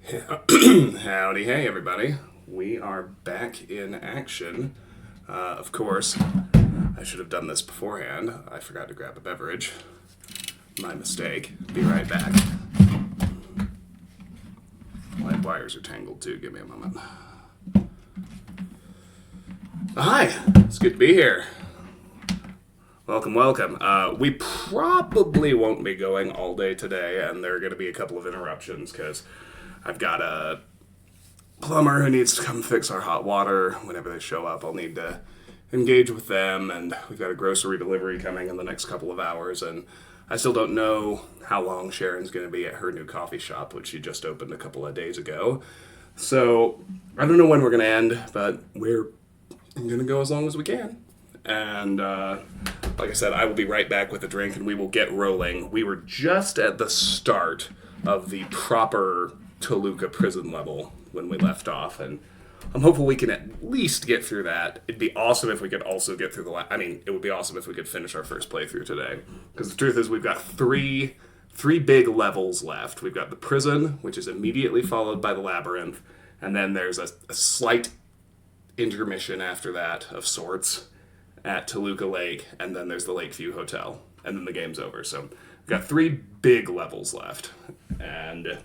Howdy, hey everybody. We are back in action. Of course, I should have done this beforehand. I forgot to grab a beverage. My mistake. Be right back. My wires are tangled too. Give me a moment. Hi, it's good to be here. Welcome, welcome. We probably won't be going all day today, and there are going to be a couple of interruptions because I've got a plumber who needs to come fix our hot water. Whenever they show up, I'll need to engage with them, and we've got a grocery delivery coming in the next couple of hours, and I still don't know how long Sharon's going to be at her new coffee shop, which she just opened a couple of days ago. So I don't know when we're going to end, but we're going to go as long as we can. And like I said, I will be right back with a drink, and we will get rolling. We were just at the start of the proper Toluca prison level when we left off, and I'm hopeful we can at least get through that. It'd be awesome if we could also get through it would be awesome if we could finish our first playthrough today. Because the truth is, we've got three big levels left. We've got the prison, which is immediately followed by the labyrinth, and then there's a slight intermission after that of sorts at Toluca Lake, and then there's the Lakeview Hotel, and then the game's over. So we've got three big levels left, and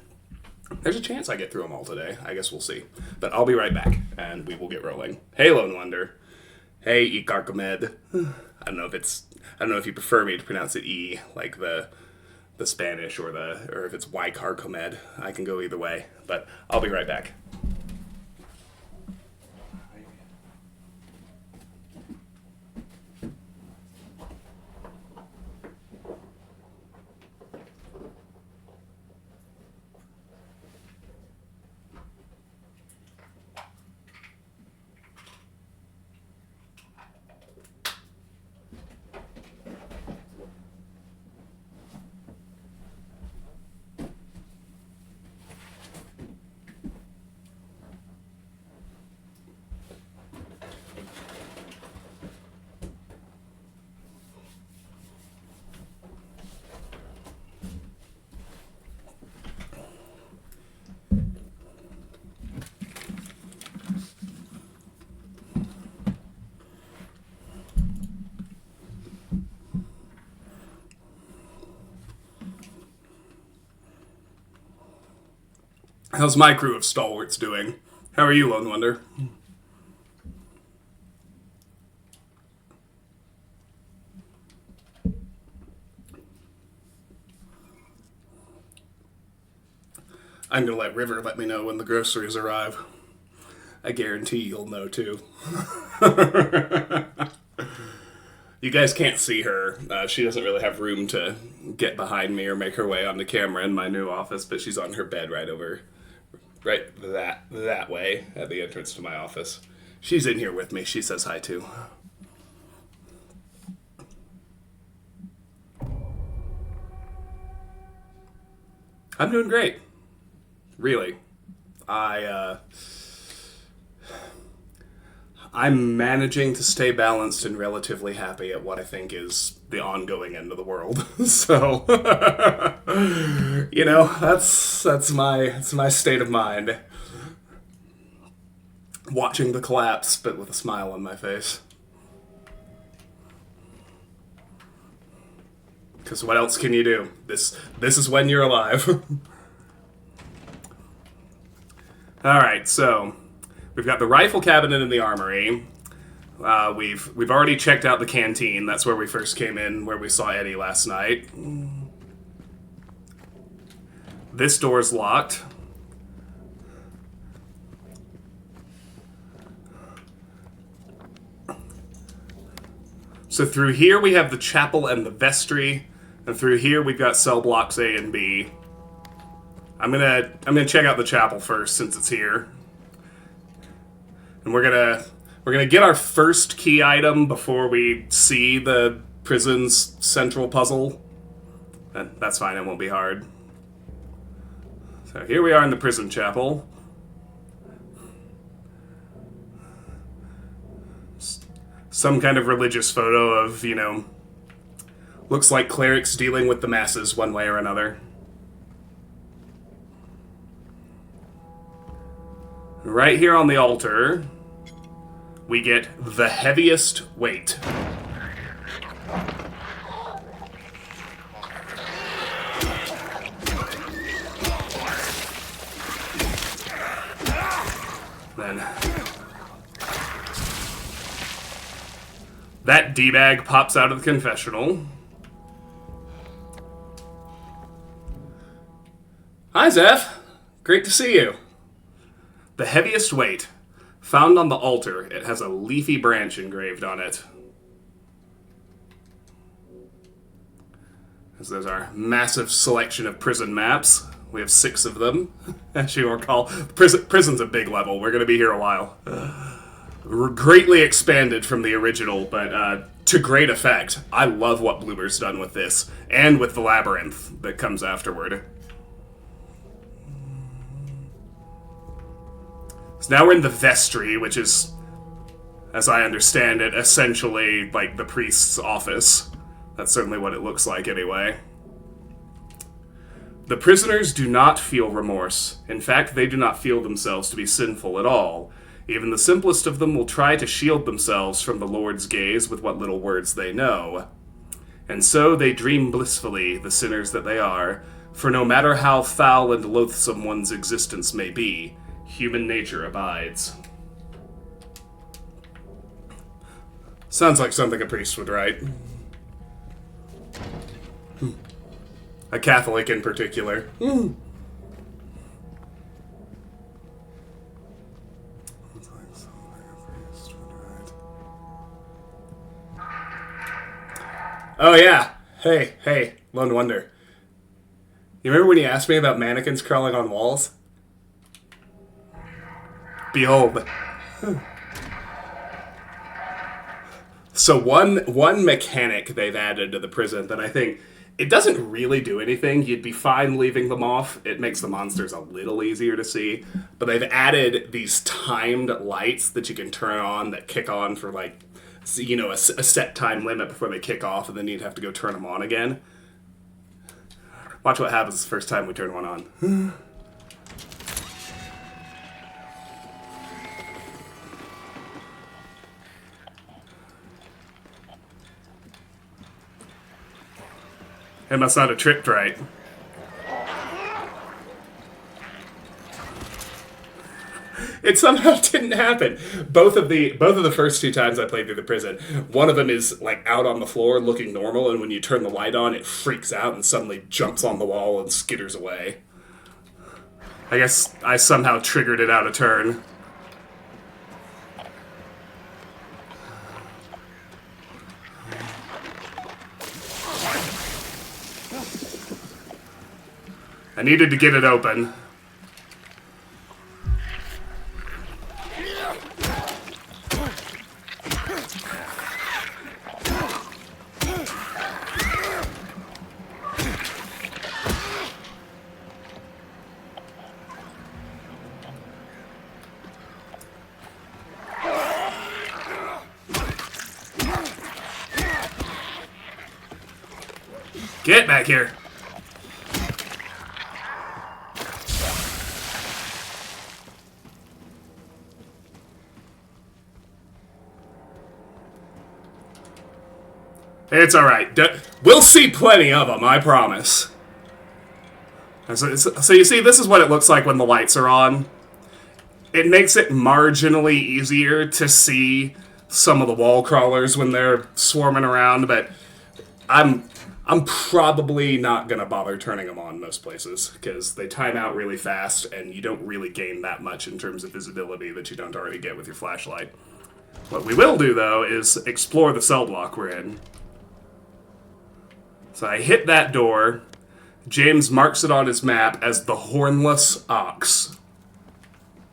there's a chance I get through them all today. I guess we'll see. But I'll be right back, and we will get rolling. Hey, Lone Wonder. Hey, Icarcomed. I don't know if you prefer me to pronounce it E, like the Spanish, or if it's Y Carcomed. I can go either way, but I'll be right back. How's my crew of stalwarts doing? How are you, Lone Wonder? I'm gonna let River let me know when the groceries arrive. I guarantee you'll know too. You guys can't see her. She doesn't really have room to get behind me or make her way onto camera in my new office, but she's on her bed right that way at the entrance to my office. She's in here with me. She says hi too. I'm doing great. Really. I I'm managing to stay balanced and relatively happy at what I think is the ongoing end of the world. So, that's my state of mind. Watching the collapse, but with a smile on my face. Because what else can you do? This is when you're alive. All right, so we've got the rifle cabinet in the armory. We've already checked out the canteen. That's where we first came in, where we saw Eddie last night. This door's locked. So through here we have the chapel and the vestry, and through here we've got cell blocks A and B. I'm gonna check out the chapel first since it's here, and we're gonna get our first key item before we see the prison's central puzzle. That's fine. It won't be hard. So here we are in the prison chapel. Some kind of religious photo of, looks like clerics dealing with the masses one way or another. right here on the altar, we get the heaviest weight. Then that D-bag pops out of the confessional. Hi, Zeph. Great to see you. The heaviest weight. Found on the altar. It has a leafy branch engraved on it. There's our massive selection of prison maps. We have 6 of them, as you recall. Prison's a big level. We're going to be here a while. We're greatly expanded from the original, but to great effect. I love what Bloober's done with this, and with the labyrinth that comes afterward. So now we're in the vestry, which is, as I understand it, essentially like the priest's office. That's certainly what it looks like anyway. The prisoners do not feel remorse. In fact, they do not feel themselves to be sinful at all. Even the simplest of them will try to shield themselves from the Lord's gaze with what little words they know. And so they dream blissfully, the sinners that they are, for no matter how foul and loathsome one's existence may be, human nature abides. Sounds like something a priest would write. A Catholic in particular. Oh yeah. Hey, Lone Wonder. You remember when you asked me about mannequins crawling on walls? Behold. So one mechanic they've added to the prison that I think it doesn't really do anything. You'd be fine leaving them off. It makes the monsters a little easier to see. But they've added these timed lights that you can turn on that kick on for like, you know, a set time limit before they kick off, and then you'd have to go turn them on again. Watch what happens the first time we turn one on. It must not have tripped right. It somehow didn't happen. Both of the first 2 times I played through the prison, one of them is like out on the floor looking normal, and when you turn the light on, it freaks out and suddenly jumps on the wall and skitters away. I guess I somehow triggered it out of turn. I needed to get it open. Get back here. It's alright. We'll see plenty of them, I promise. So you see, this is what it looks like when the lights are on. It makes it marginally easier to see some of the wall crawlers when they're swarming around, but I'm probably not going to bother turning them on most places, because they time out really fast, and you don't really gain that much in terms of visibility that you don't already get with your flashlight. What we will do, though, is explore the cell block we're in. So I hit that door. James marks it on his map as the Hornless Ox.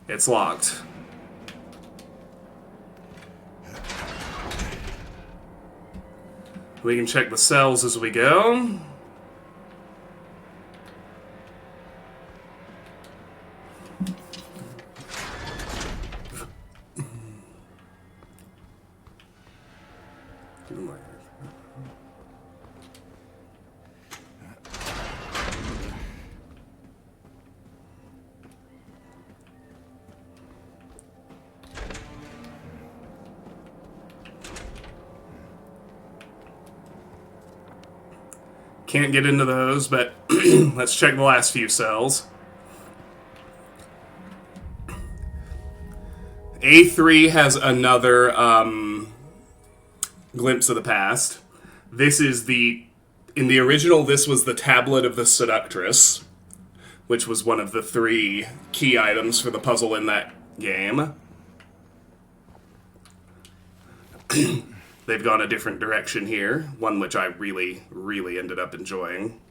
It's locked. We can check the cells as we go. Can't get into those, but let's check the last few cells. A3 has another glimpse of the past. This is in the original, this was the Tablet of the Seductress, which was one of the 3 key items for the puzzle in that game. They've gone a different direction here, one which I really, really ended up enjoying.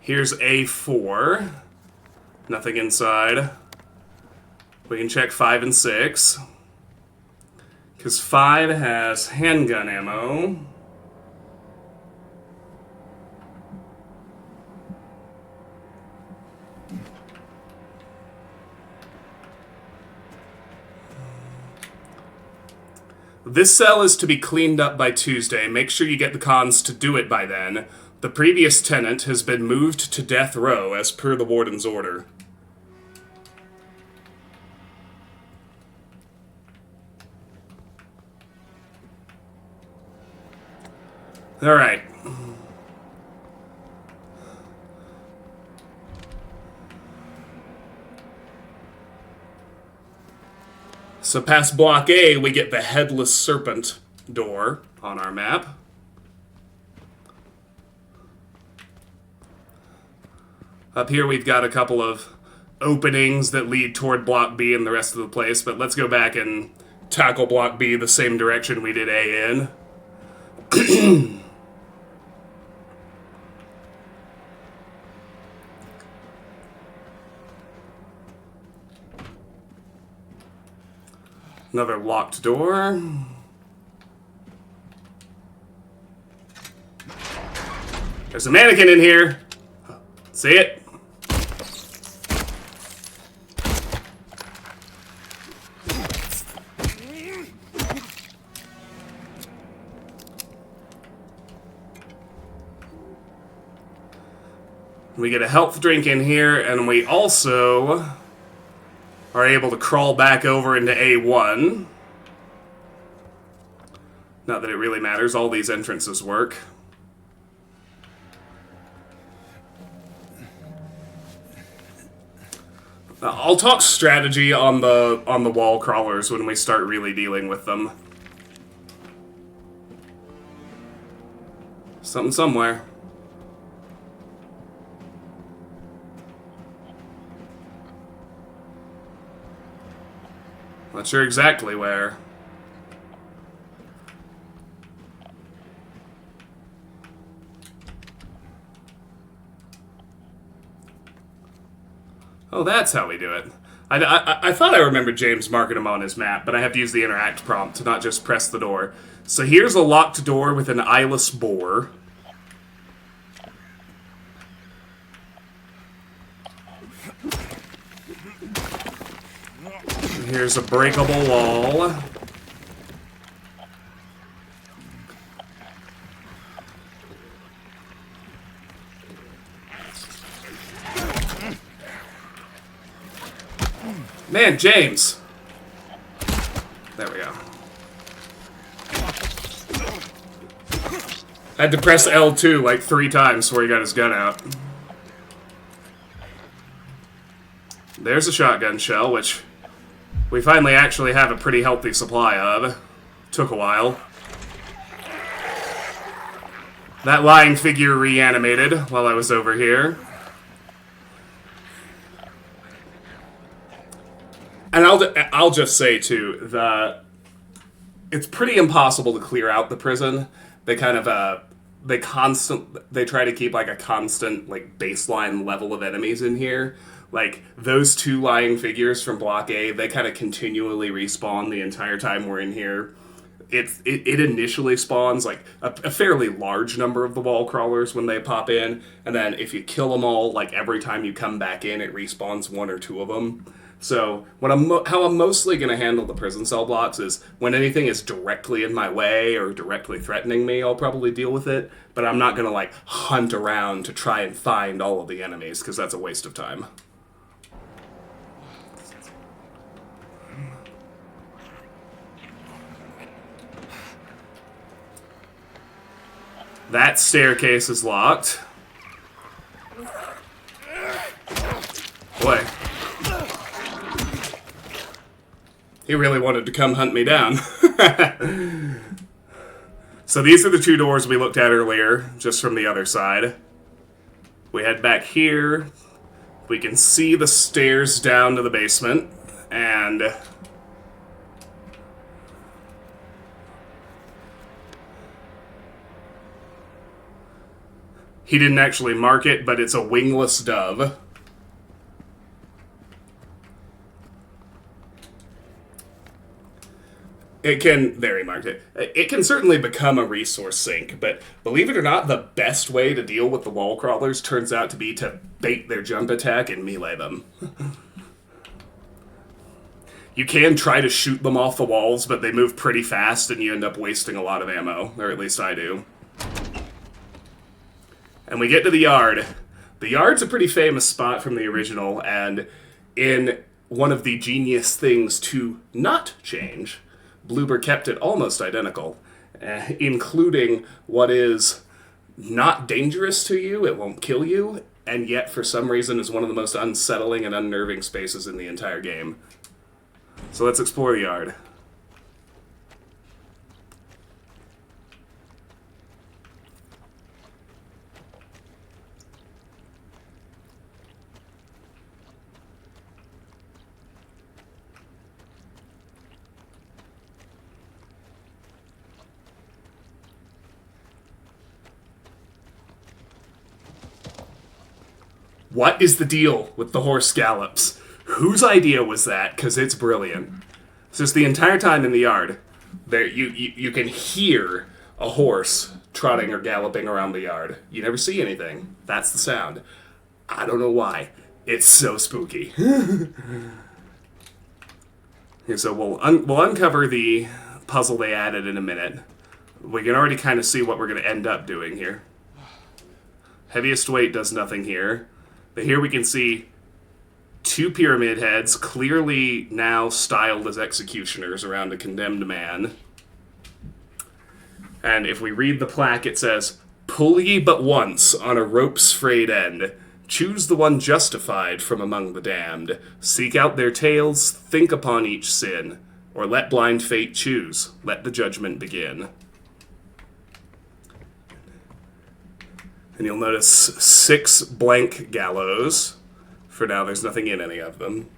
Here's A4. Nothing inside. We can check 5 and 6. Because 5 has handgun ammo. This cell is to be cleaned up by Tuesday. Make sure you get the cons to do it by then. The previous tenant has been moved to death row as per the warden's order. Alright. So past Block A, we get the Headless Serpent door on our map. Up here we've got a couple of openings that lead toward Block B and the rest of the place, but let's go back and tackle Block B the same direction we did A in. Another locked door. There's a mannequin in here. See it? We get a health drink in here, and we also are able to crawl back over into A1. Not that it really matters, all these entrances work. I'll talk strategy on the wall crawlers when we start really dealing with them. Something somewhere. Not sure exactly where. Oh, that's how we do it. I thought I remembered James marking him on his map, but I have to use the interact prompt to not just press the door. So here's a locked door with an eyeless boar. Here's a breakable wall. Man, James! There we go. I had to press L2 like 3 times before he got his gun out. There's a shotgun shell, which we finally actually have a pretty healthy supply of. Took a while. That lying figure reanimated while I was over here. And I'll just say, too, that it's pretty impossible to clear out the prison. They kind of, they try to keep, like, a constant, like, baseline level of enemies in here. Like, those 2 lying figures from Block A, they kind of continually respawn the entire time we're in here. It initially spawns, like, a fairly large number of the wall crawlers when they pop in, and then if you kill them all, like, every time you come back in, it respawns 1 or 2 of them. So, how I'm mostly going to handle the prison cell blocks is when anything is directly in my way or directly threatening me, I'll probably deal with it, but I'm not going to, like, hunt around to try and find all of the enemies, because that's a waste of time. That staircase is locked. Boy. He really wanted to come hunt me down. So these are the two doors we looked at earlier, just from the other side. We head back here. We can see the stairs down to the basement, and he didn't actually mark it, but it's a wingless dove. It can, there he marked it. It can certainly become a resource sink, but believe it or not, the best way to deal with the wall crawlers turns out to be to bait their jump attack and melee them. You can try to shoot them off the walls, but they move pretty fast and you end up wasting a lot of ammo, or at least I do. And we get to the yard. The yard's a pretty famous spot from the original, and in one of the genius things to not change, Bloober kept it almost identical, including what is not dangerous to you, it won't kill you, and yet for some reason is one of the most unsettling and unnerving spaces in the entire game. So let's explore the yard. What is the deal with the horse gallops? Whose idea was that? Because it's brilliant. So it's the entire time in the yard, there you can hear a horse trotting or galloping around the yard. You never see anything. That's the sound. I don't know why. It's so spooky. Okay, so we'll uncover the puzzle they added in a minute. We can already kind of see what we're going to end up doing here. Heaviest weight does nothing here. But here we can see two pyramid heads, clearly now styled as executioners around a condemned man. And if we read the plaque, it says, "Pull ye but once on a rope's frayed end. Choose the one justified from among the damned. Seek out their tales, think upon each sin. Or let blind fate choose, let the judgment begin." And you'll notice 6 blank gallows. For now, there's nothing in any of them.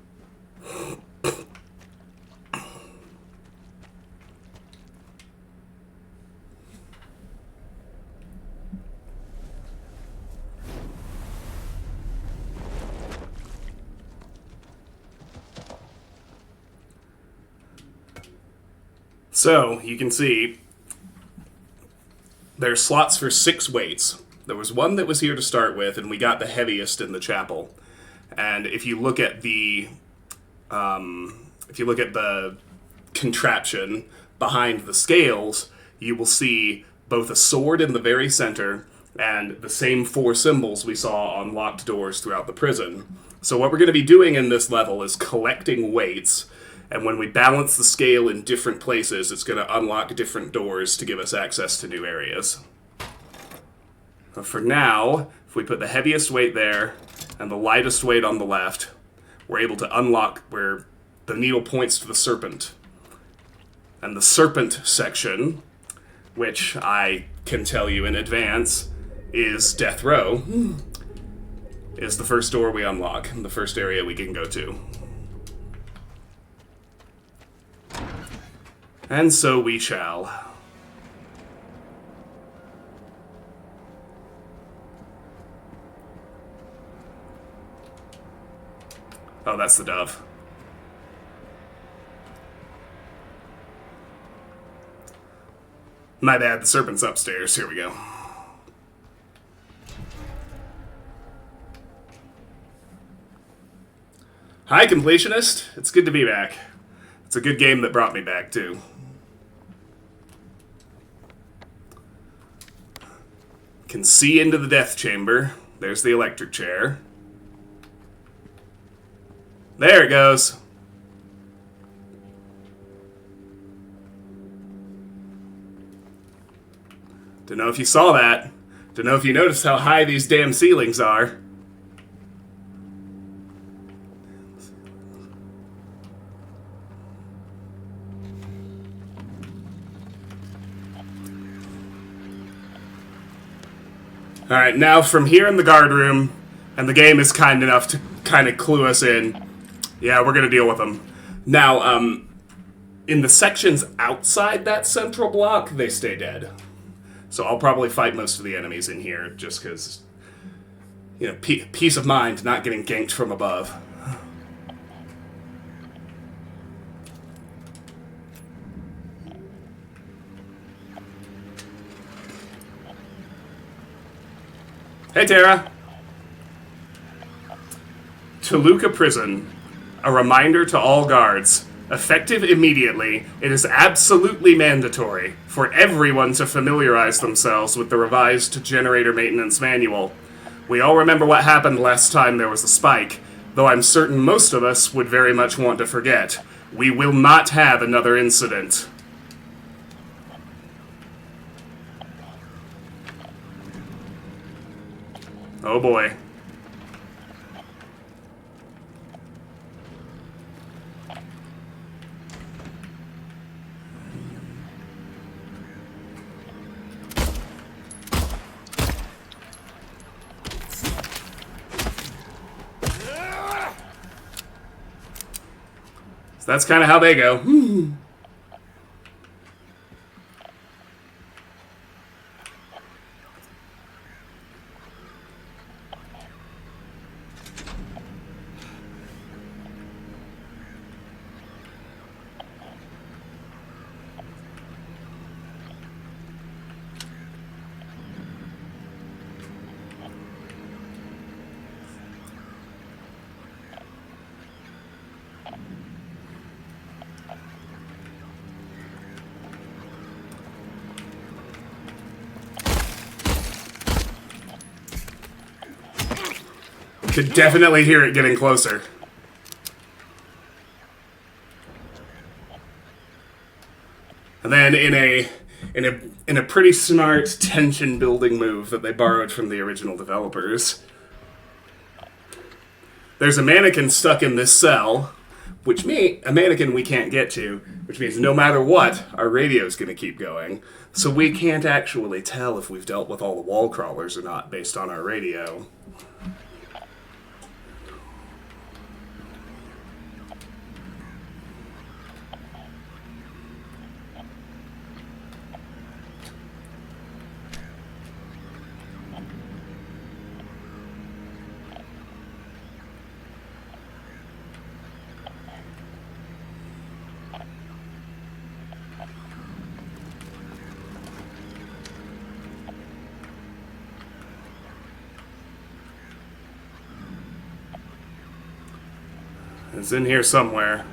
So, you can see there's slots for 6 weights. There was one that was here to start with, and we got the heaviest in the chapel. And if you look at the contraption behind the scales, you will see both a sword in the very center and the same 4 symbols we saw on locked doors throughout the prison. So what we're going to be doing in this level is collecting weights, and when we balance the scale in different places, it's going to unlock different doors to give us access to new areas. But for now, if we put the heaviest weight there and the lightest weight on the left, we're able to unlock where the needle points to the serpent. And the serpent section, which I can tell you in advance is Death Row, is the first door we unlock, the first area we can go to. And so we shall. Oh, that's the dove. My bad, the serpent's upstairs. Here we go. Hi, completionist. It's good to be back. It's a good game that brought me back, too. Can see into the death chamber. There's the electric chair. There it goes. Don't know if you saw that. Don't know if you noticed how high these damn ceilings are. Alright, now from here in the guard room, and the game is kind enough to kind of clue us in. Yeah, we're gonna deal with them. Now, in the sections outside that central block, they stay dead. So I'll probably fight most of the enemies in here, just because, you know, peace of mind, not getting ganked from above. Hey, Tara! Toluca Prison. A reminder to all guards. Effective immediately, it is absolutely mandatory for everyone to familiarize themselves with the revised generator maintenance manual. We all remember what happened last time there was a spike, though I'm certain most of us would very much want to forget. We will not have another incident. Oh boy. So that's kind of how they go. Could definitely hear it getting closer. And then in a pretty smart tension building move that they borrowed from the original developers, there's a mannequin stuck in this cell, a mannequin we can't get to, which means no matter what, our radio's gonna keep going. So we can't actually tell if we've dealt with all the wall crawlers or not based on our radio. It's in here somewhere.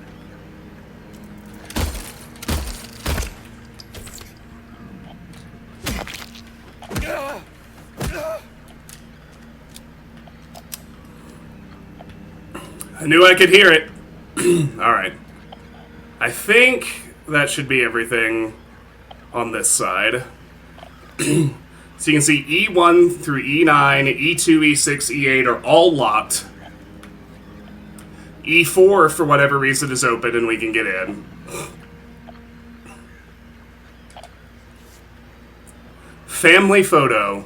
I knew I could hear it. Alright. I think that should be everything on this side. So you can see E1 through E9, E2, E6, E8 are all locked. E4, for whatever reason, is open and we can get in. Family photo.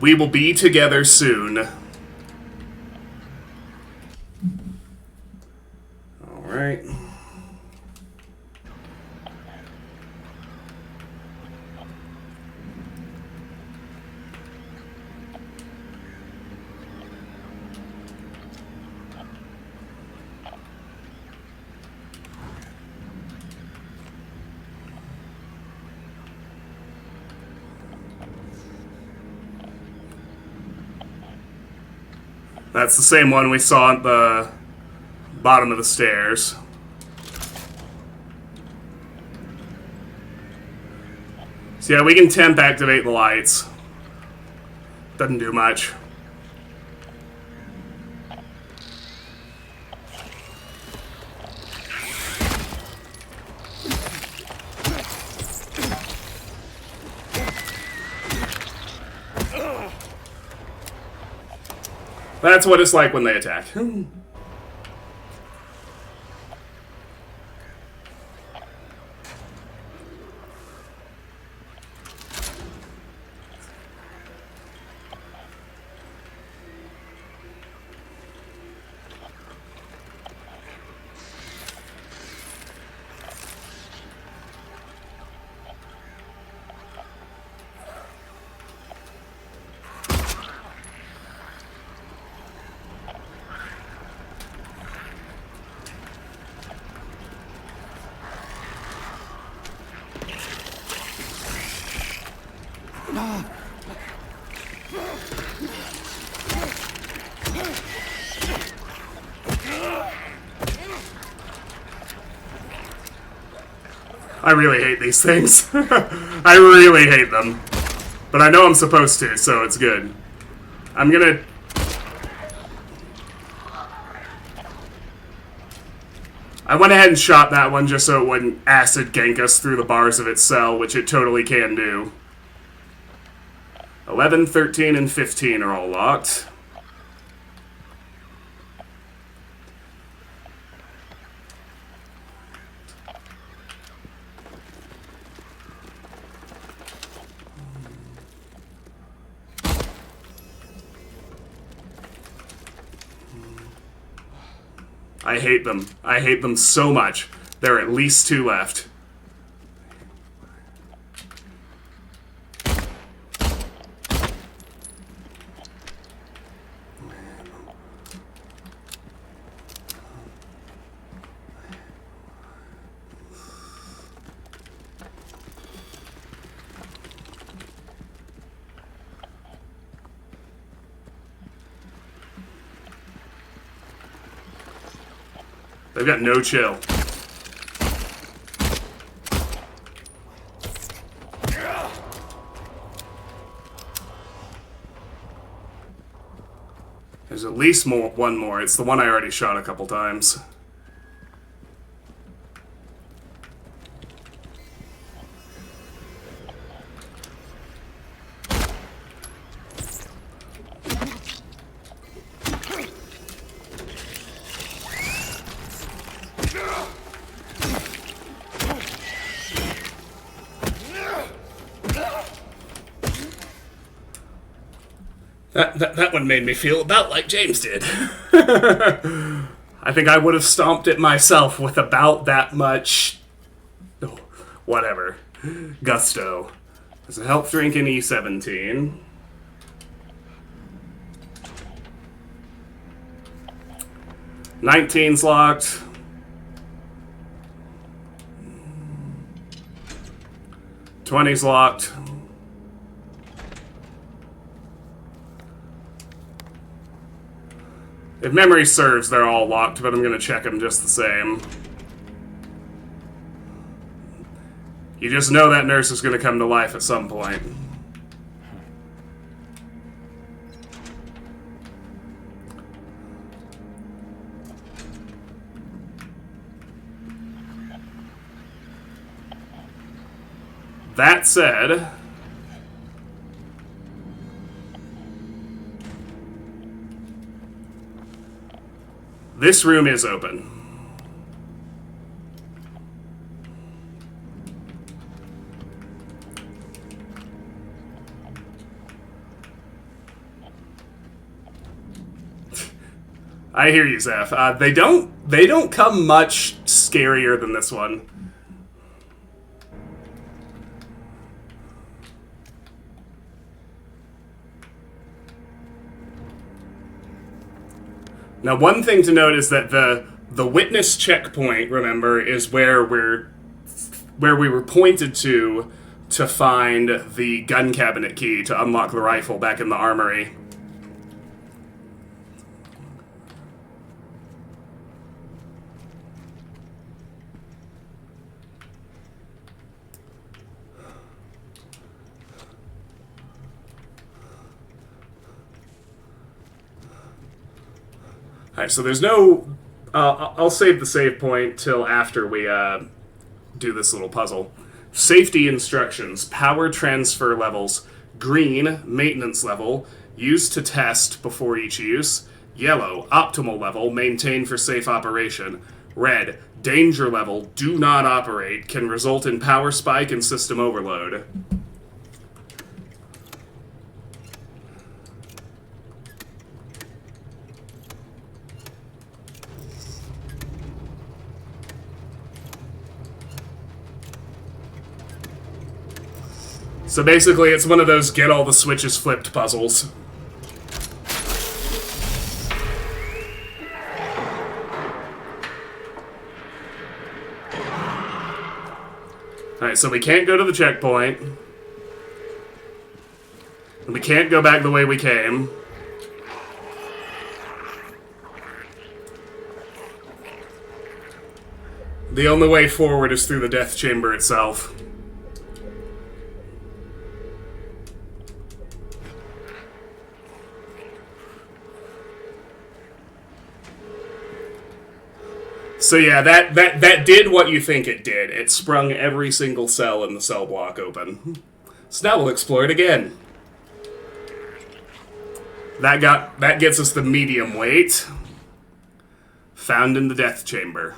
We will be together soon. Alright. That's the same one we saw at the bottom of the stairs. So yeah, we can temp activate the lights. Doesn't do much. That's what it's like when they attack. I really hate these things. I really hate them. But I know I'm supposed to, so it's good. I'm gonna... I went ahead and shot that one just so it wouldn't acid gank us through the bars of its cell, which it totally can do. 11, 13, and 15 are all locked. I hate them. I hate them so much. There are at least 2 left. They've got no chill. There's at least one more. It's the one I already shot a couple times. That one made me feel about like James did. I think I would have stomped it myself with about that much... Oh, whatever. Gusto. There's a health drink in E17. Nineteen's locked. Twenty's locked. If memory serves, they're all locked, but I'm going to check them just the same. You just know that nurse is going to come to life at some point. That said... this room is open. I hear you, Zeph. They don't come much scarier than this one. Now, one thing to note is that the witness checkpoint, remember, is where we were pointed to find the gun cabinet key to unlock the rifle back in the armory. Alright, so there's no... I'll save the save point till after we do this little puzzle. Safety instructions. Power transfer levels. Green, maintenance level. Use to test before each use. Yellow, optimal level, maintain for safe operation. Red, danger level, do not operate, can result in power spike and system overload. So basically, it's one of those get all the switches flipped puzzles. Alright, so we can't go to the checkpoint. And we can't go back the way we came. The only way forward is through the death chamber itself. So yeah, that did what you think it did. It sprung every single cell in the cell block open. So now we'll explore it again. That gets us the medium weight. Found in the death chamber.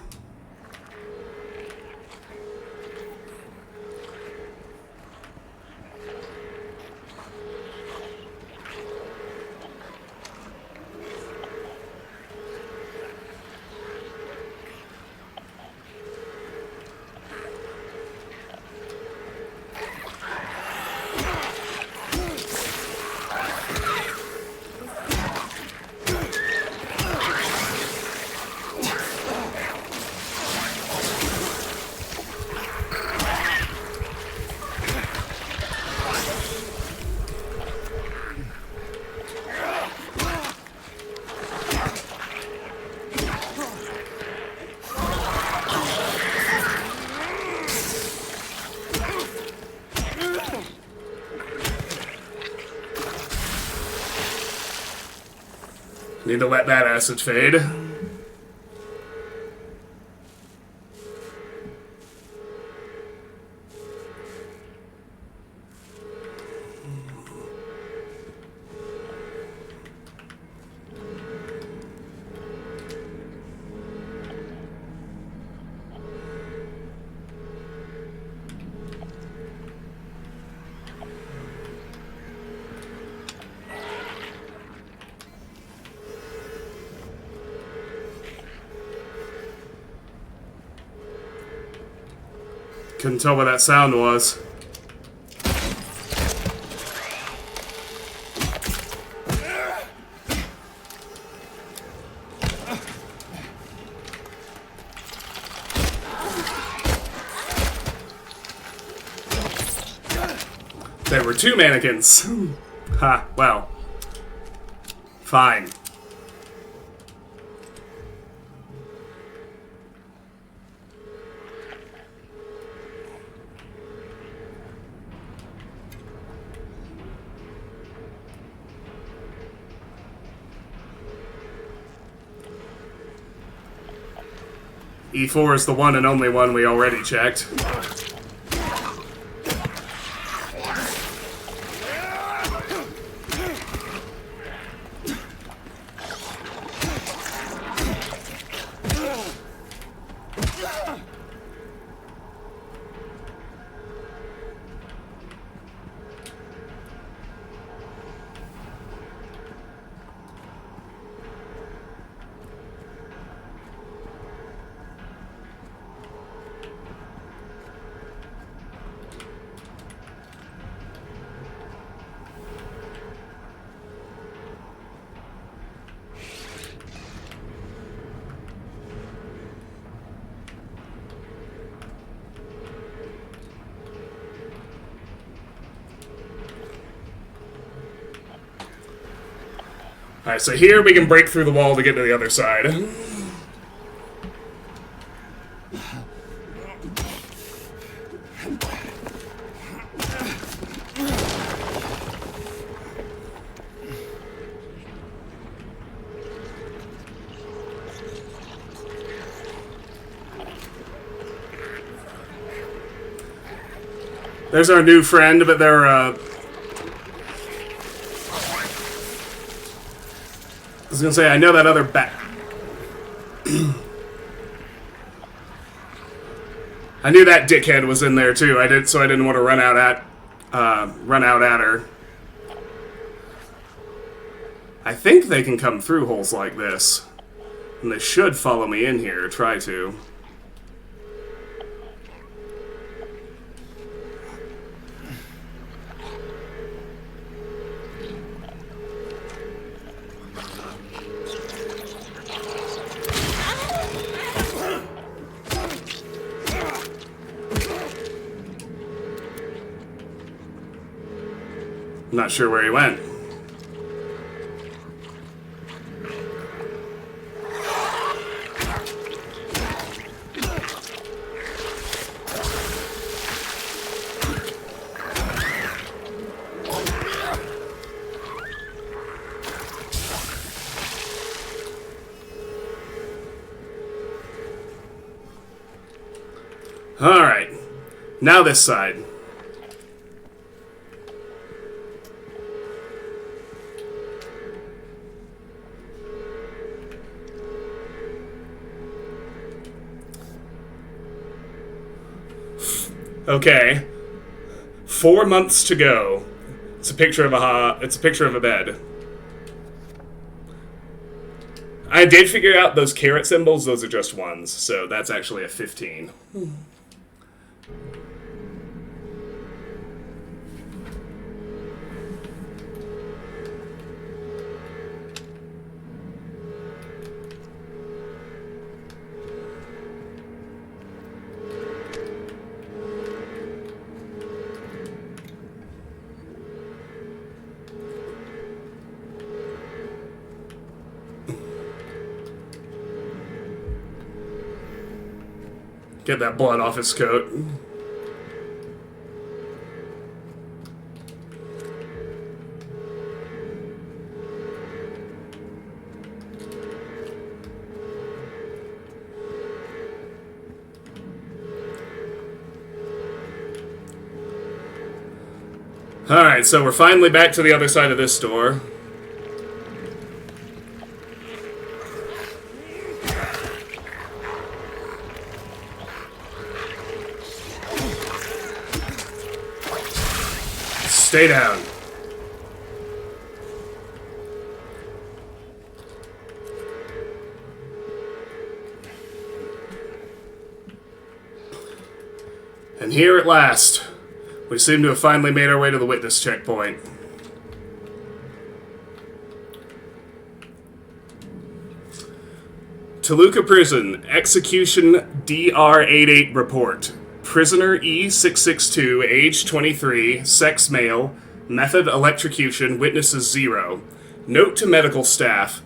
Need to let that acid fade. Couldn't tell what that sound was. There were two mannequins. Ha, well. Fine. E4 is the one and only one we already checked. Alright, so here we can break through the wall to get to the other side. There's our new friend, but was gonna say, I know that other bat. I knew that dickhead was in there too. I didn't want to run out at her. I think they can come through holes like this, and they should follow me in here. Try to. I'm not sure where he went. Alright. Now this side. Okay. 4 months to go. It's a picture of a bed. I did figure out those caret symbols, those are just ones, so that's actually a 15. Get that blood off his coat. Alright, so we're finally back to the other side of this door. Stay down. And here at last, we seem to have finally made our way to the witness checkpoint. Toluca Prison, Execution DR-88 Report. Prisoner E662, age 23, sex male, method electrocution, witnesses 0. Note to medical staff.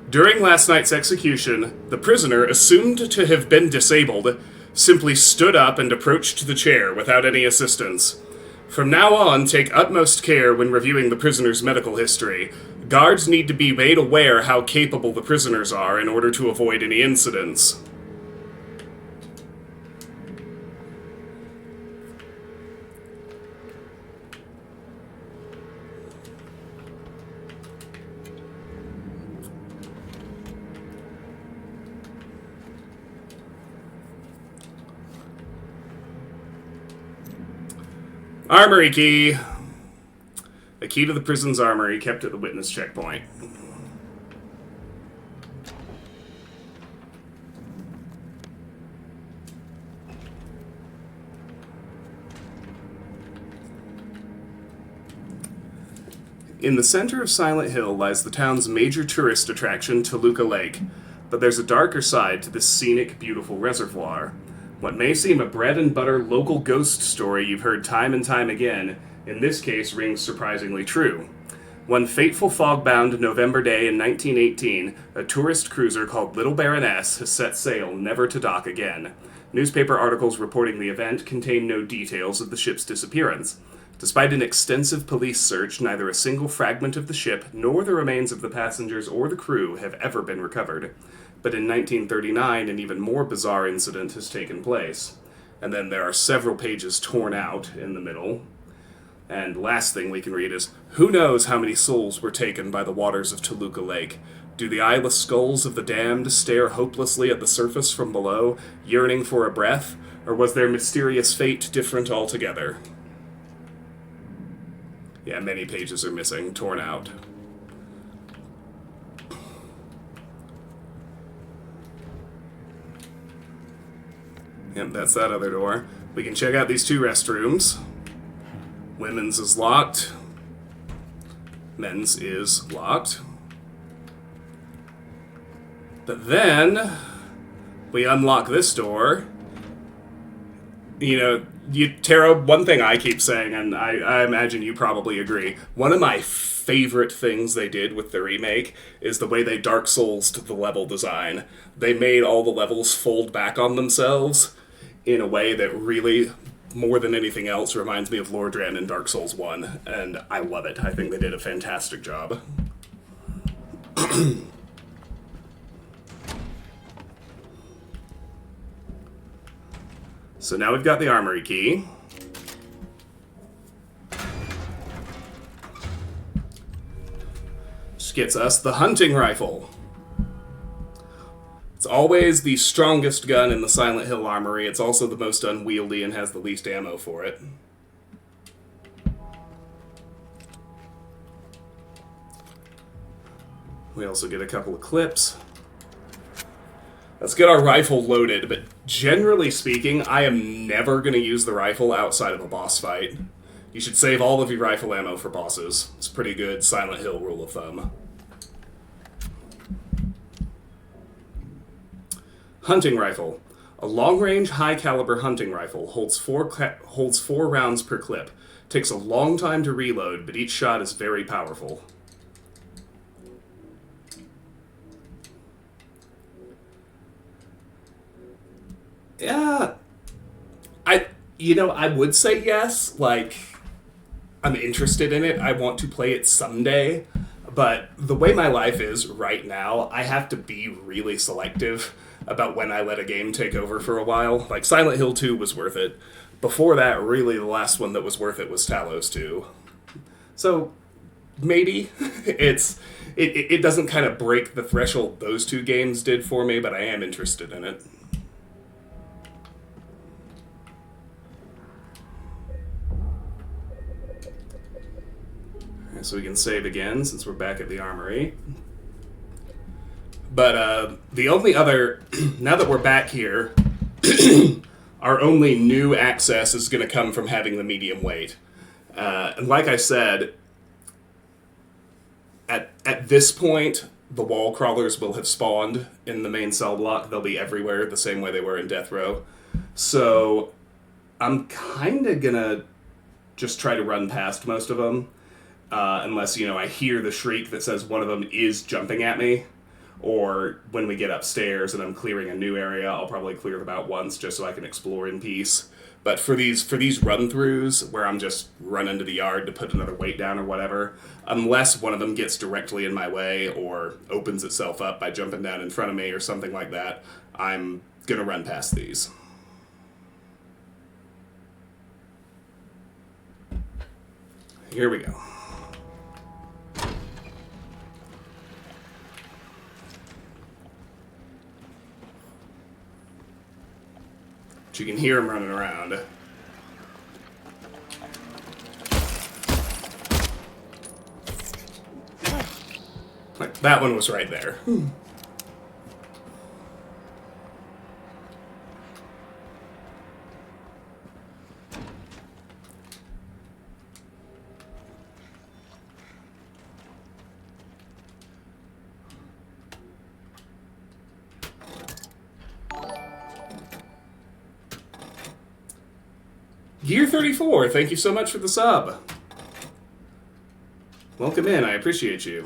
During last night's execution, the prisoner, assumed to have been disabled, simply stood up and approached the chair without any assistance. From now on, take utmost care when reviewing the prisoner's medical history. Guards need to be made aware how capable the prisoners are in order to avoid any incidents. Armory key. The key to the prison's armory kept at the witness checkpoint. In the center of Silent Hill lies the town's major tourist attraction, Toluca Lake. But there's a darker side to this scenic, beautiful reservoir. What may seem a bread-and-butter local ghost story you've heard time and time again, in this case rings surprisingly true. One fateful fog-bound November day in 1918, a tourist cruiser called Little Baroness has set sail, never to dock again. Newspaper articles reporting the event contain no details of the ship's disappearance. Despite an extensive police search, neither a single fragment of the ship nor the remains of the passengers or the crew have ever been recovered. But in 1939, an even more bizarre incident has taken place. And then there are several pages torn out in the middle. And last thing we can read is, who knows how many souls were taken by the waters of Toluca Lake? Do the eyeless skulls of the damned stare hopelessly at the surface from below, yearning for a breath, or was their mysterious fate different altogether? Yeah, many pages are missing, torn out. Yep, that's that other door. We can check out these two restrooms. Women's is locked. Men's is locked. But then we unlock this door. You know, Tara, one thing I keep saying, and I imagine you probably agree, one of my favorite things they did with the remake is the way they Dark Souls'd the level design. They made all the levels fold back on themselves in a way that really, more than anything else, reminds me of Lordran in Dark Souls 1, and I love it. I think they did a fantastic job. So now we've got the armory key. Which gets us the hunting rifle. It's always the strongest gun in the Silent Hill armory. It's also the most unwieldy and has the least ammo for it. We also get a couple of clips. Let's get our rifle loaded, but generally speaking, I am never going to use the rifle outside of a boss fight. You should save all of your rifle ammo for bosses. It's a pretty good Silent Hill rule of thumb. Hunting rifle. A long-range, high-caliber hunting rifle holds four rounds per clip. Takes a long time to reload, but each shot is very powerful. Yeah, I would say yes. Like, I'm interested in it. I want to play it someday. But the way my life is right now, I have to be really selective about when I let a game take over for a while. Like, Silent Hill 2 was worth it. Before that, really, the last one that was worth it was Talos 2. So, maybe. It doesn't kind of break the threshold those two games did for me, but I am interested in it. So we can save again since we're back at the armory. But the only other, now that we're back here, our only new access is going to come from having the medium weight. And like I said, at this point, the wall crawlers will have spawned in the main cell block. They'll be everywhere the same way they were in Death Row. So I'm kind of going to just try to run past most of them. Unless, I hear the shriek that says one of them is jumping at me. Or when we get upstairs and I'm clearing a new area, I'll probably clear them out once just so I can explore in peace. But for these run-throughs, where I'm just running to the yard to put another weight down or whatever, unless one of them gets directly in my way or opens itself up by jumping down in front of me or something like that, I'm gonna run past these. Here we go. You can hear him running around. Like, that one was right there. Gear 34, thank you so much for the sub. Welcome in, I appreciate you.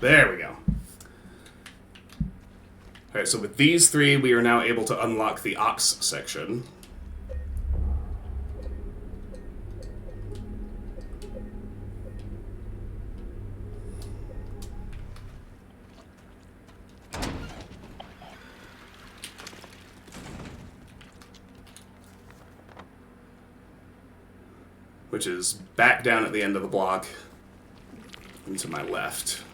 There we go. Alright, so with these three, we are now able to unlock the Ox section. which is back down at the end of the block and to my left.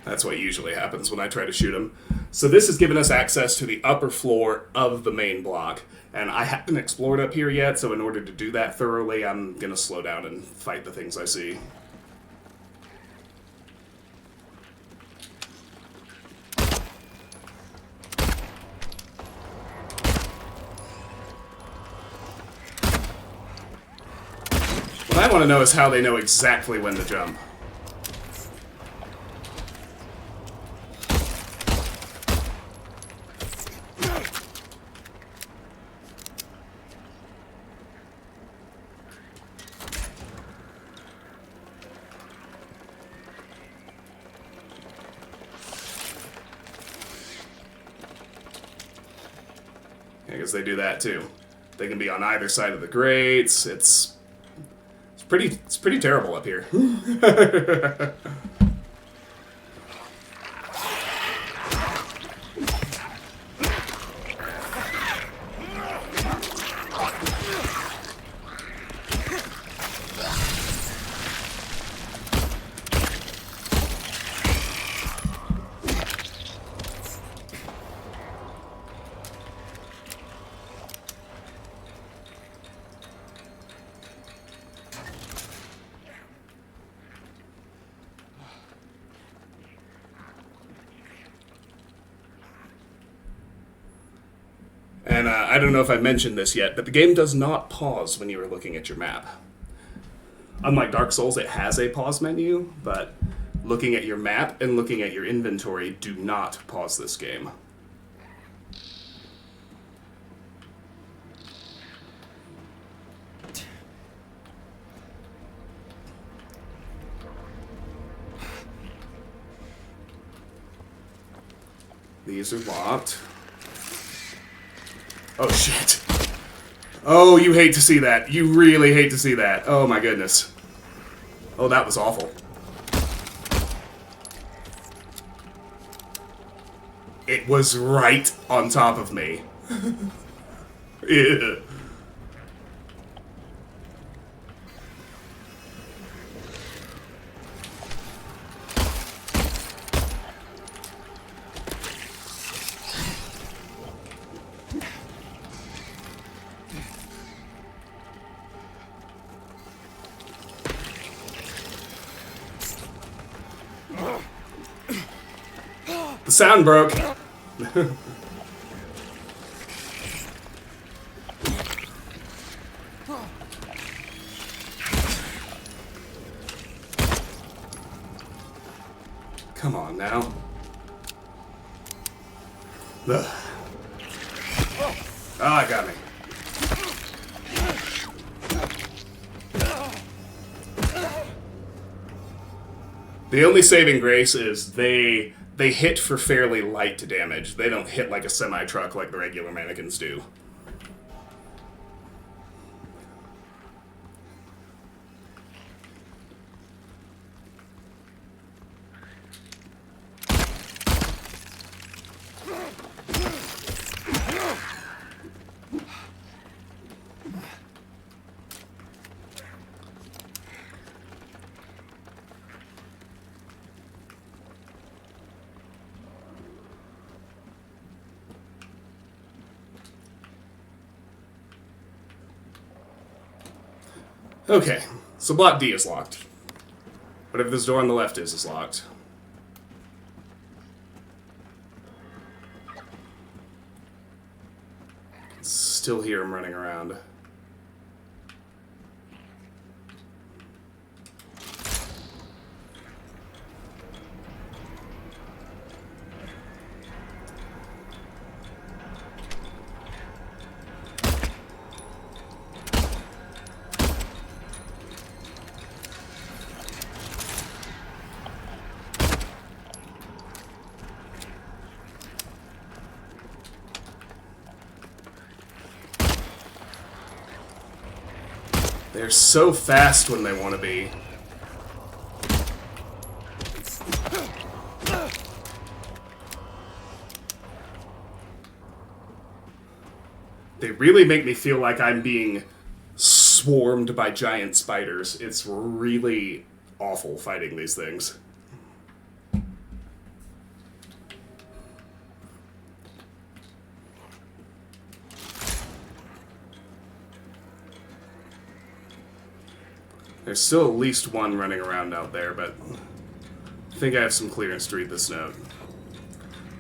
That's what usually happens when I try to shoot him. So this has given us access to the upper floor of the main block. And I haven't explored up here yet, so in order to do that thoroughly, I'm going to slow down and fight the things I see. What I want to know is how they know exactly when to jump. I guess they do that too. They can be on either side of the grates. It's pretty terrible up here. And I don't know if I mentioned this yet, but the game does not pause when you are looking at your map. Unlike Dark Souls, it has a pause menu, but looking at your map and looking at your inventory do not pause this game. These are locked. Oh, shit. Oh, you hate to see that. You really hate to see that. Oh, my goodness. Oh, that was awful. It was right on top of me. Yeah. The sound broke. Come on now. Ugh. Ah, it got me. The only saving grace is they hit for fairly light damage. They don't hit like a semi-truck like the regular mannequins do. Okay, so block D is locked. Whatever this door on the left is locked. Still hear him running around. They're so fast when they want to be. They really make me feel like I'm being swarmed by giant spiders. It's really awful fighting these things. There's still at least one running around out there, but I think I have some clearance to read this note.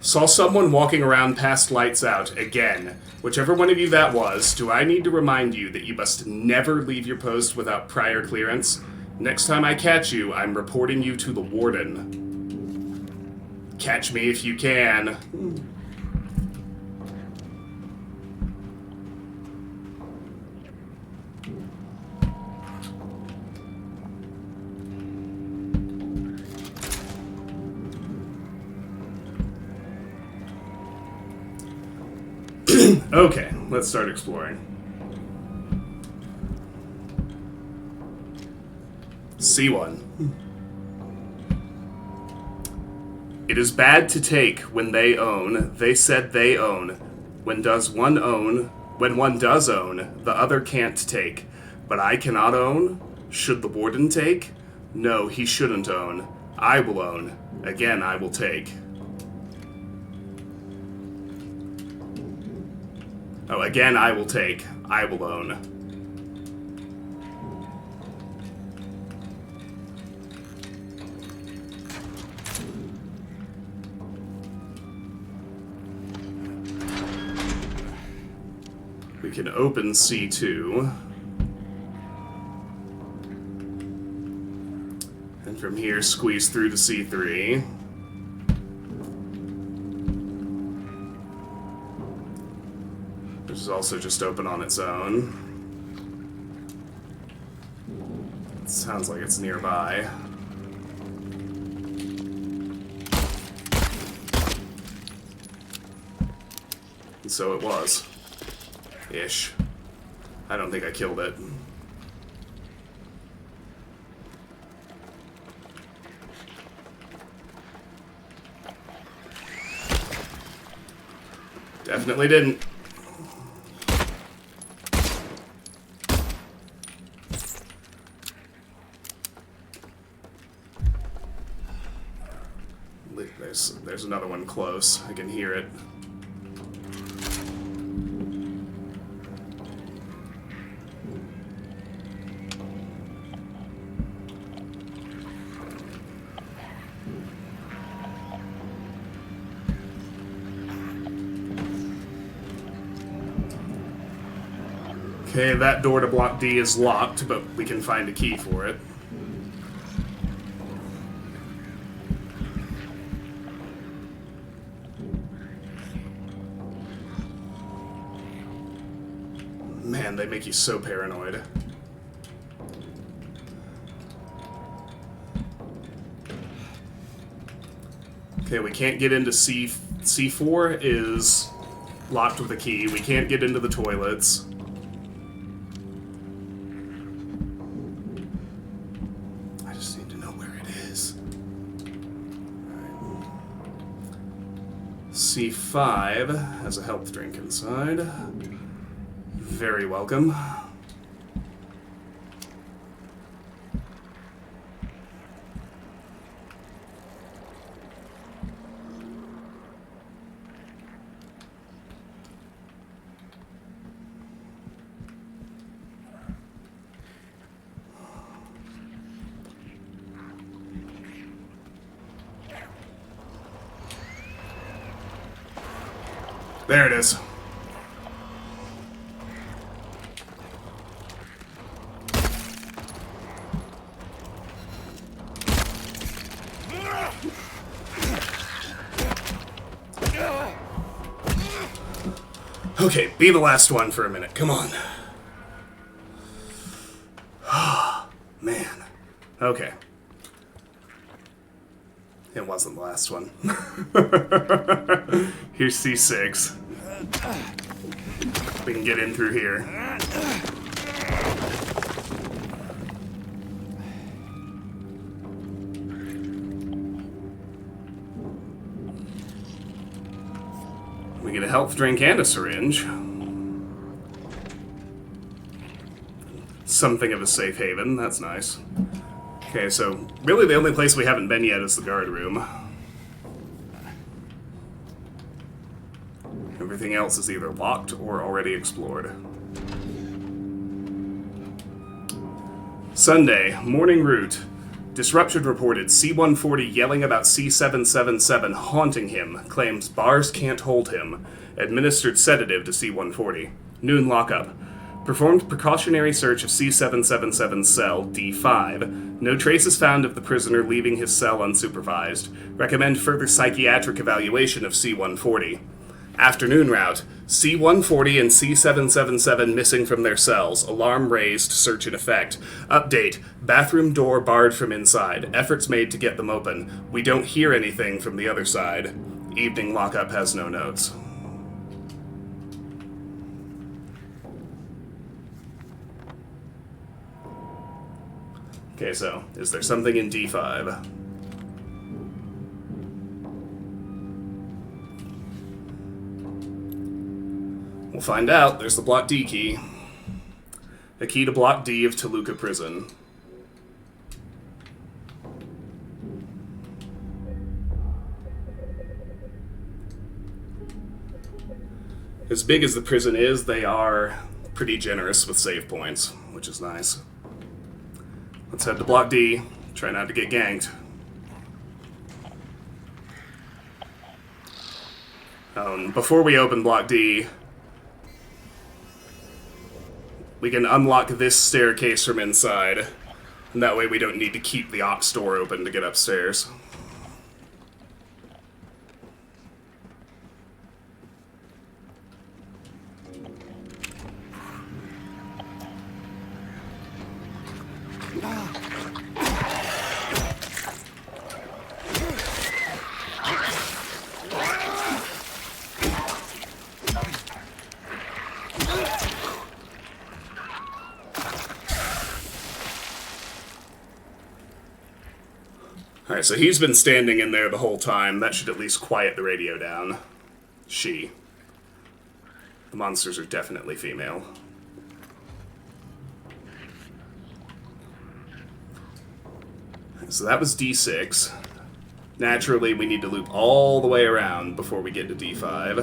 Saw someone walking around past lights out, again. Whichever one of you that was, do I need to remind you that you must never leave your post without prior clearance? Next time I catch you, I'm reporting you to the warden. Catch me if you can. Okay, let's start exploring. C1. It is bad to take when they own. They said they own. When one does own, the other can't take. But I cannot own? Should the warden take? No, he shouldn't own. I will own. Again, I will take. Oh, again, I will take. I will own. We can open C2. And from here, squeeze through to C3. Which is also just open on its own. It sounds like it's nearby. And so it was. Ish. I don't think I killed it. Definitely didn't. There's another one close. I can hear it. Okay, that door to block D is locked, but we can find a key for it. Man, they make you so paranoid. Okay, we can't get into C4 is locked with a key. We can't get into the toilets. I just need to know where it is. All right. C5 has a health drink inside. Very welcome. There it is. Okay, be the last one for a minute. Come on. Man. Okay. It wasn't the last one. Here's C6. We can get in through here. a health drink and a syringe. Something of a safe haven, that's nice. Okay, so really the only place we haven't been yet is the guard room. Everything else is either locked or already explored. Sunday, morning route. Disruption reported C-140 yelling about C-777 haunting him. Claims bars can't hold him. Administered sedative to C-140. Noon lockup. Performed precautionary search of C-777's cell, D5. No traces found of the prisoner leaving his cell unsupervised. Recommend further psychiatric evaluation of C-140. Afternoon route. C-140 and C-777 missing from their cells. Alarm raised. Search in effect. Update. Bathroom door barred from inside. Efforts made to get them open. We don't hear anything from the other side. Evening lockup has no notes. Okay, so, is there something in D5? We'll find out. There's the Block D key. A key to Block D of Toluca Prison. As big as the prison is, they are pretty generous with save points, which is nice. Let's head to Block D. Try not to get ganked. Before we open Block D, we can unlock this staircase from inside, and that way we don't need to keep the ops door open to get upstairs. Alright, so he's been standing in there the whole time. That should at least quiet the radio down. She. The monsters are definitely female. So that was D6. Naturally, we need to loop all the way around before we get to D5.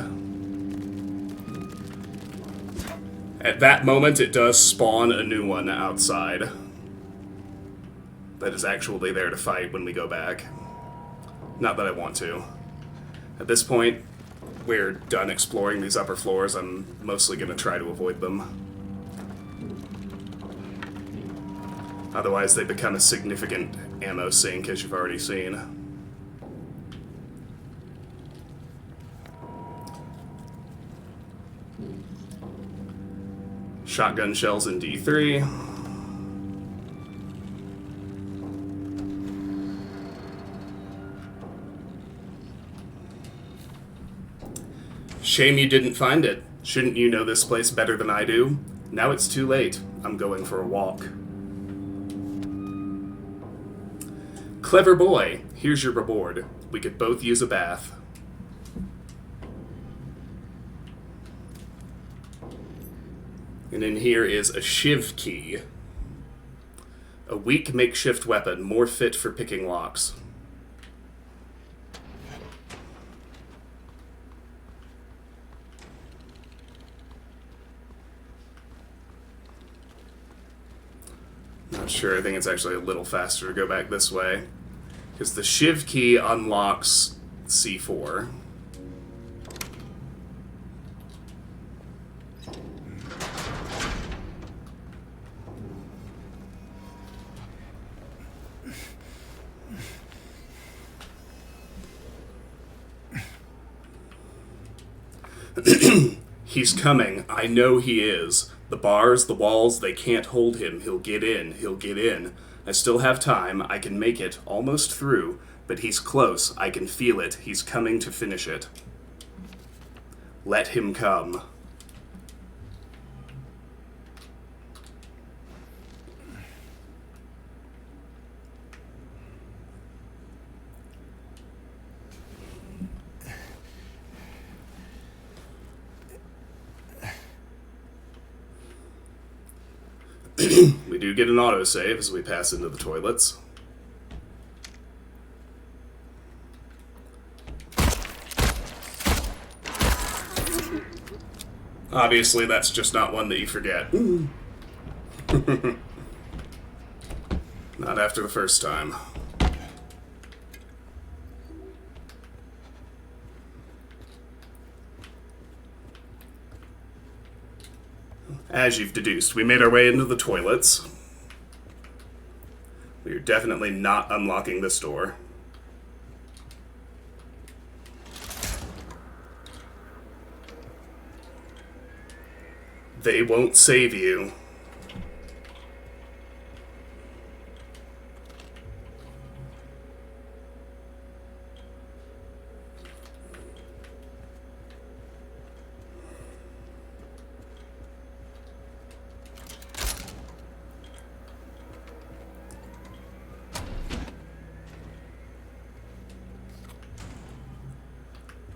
At that moment, it does spawn a new one outside. That is actually there to fight when we go back. Not that I want to. At this point, we're done exploring these upper floors. I'm mostly going to try to avoid them. Otherwise, they become a significant ammo sink, as you've already seen. Shotgun shells in D3. Shame you didn't find it. Shouldn't you know this place better than I do? Now it's too late. I'm going for a walk. Clever boy. Here's your reward. We could both use a bath. And in here is a shiv key. A weak makeshift weapon, more fit for picking locks. Not sure, I think it's actually a little faster to go back this way. Because the shiv key unlocks C4. He's coming. I know he is. The bars, the walls, they can't hold him. He'll get in. He'll get in. I still have time. I can make it. Almost through. But he's close. I can feel it. He's coming to finish it. Let him come. We do get an autosave as we pass into the toilets. Obviously, that's just not one that you forget. Not after the first time. As you've deduced, we made our way into the toilets. We are definitely not unlocking this door. They won't save you.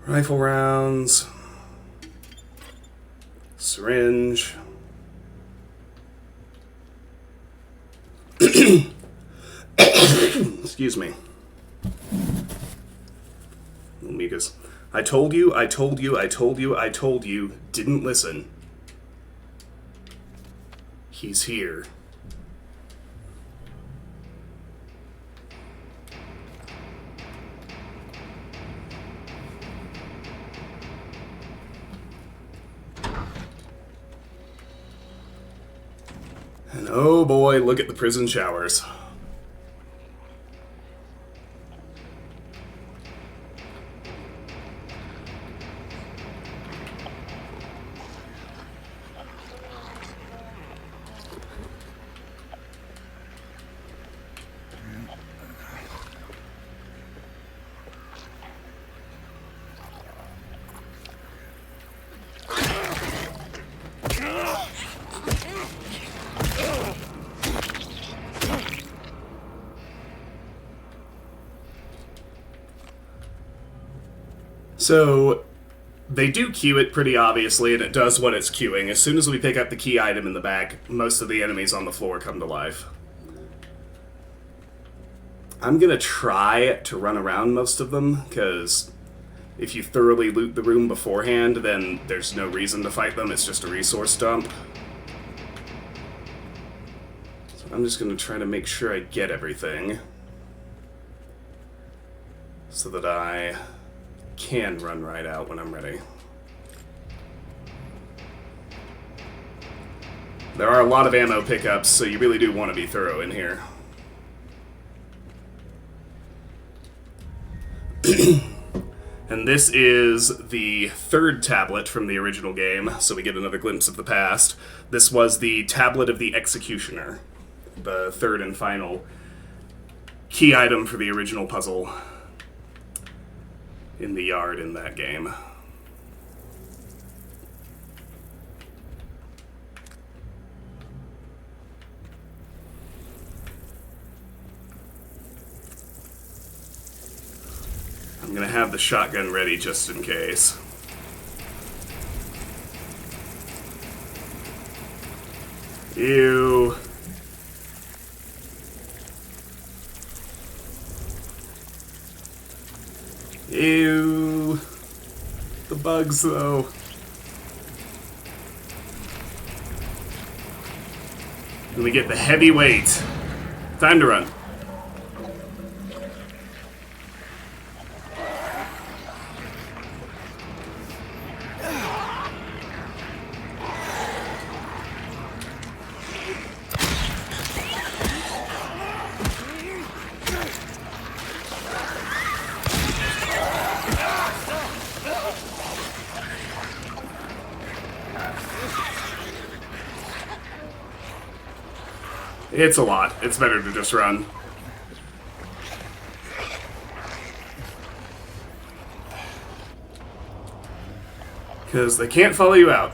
Rifle rounds. Syringe. Excuse me. Mikas. I told you, didn't listen. He's here. And oh boy, look at the prison showers. So, they do queue it pretty obviously, and it does what it's queuing. As soon as we pick up the key item in the back, most of the enemies on the floor come to life. I'm gonna try to run around most of them, because if you thoroughly loot the room beforehand, then there's no reason to fight them, it's just a resource dump. So I'm just gonna try to make sure I get everything, so that I can run right out when I'm ready. There are a lot of ammo pickups, so you really do want to be thorough in here. And this is the third tablet from the original game, so we get another glimpse of the past. This was the Tablet of the Executioner, the third and final key item for the original puzzle in the yard in that game. I'm gonna have the shotgun ready just in case. Ew. Ew. The bugs, though. And we get the heavy weight. Time to run. It's a lot. It's better to just run. Because they can't follow you out.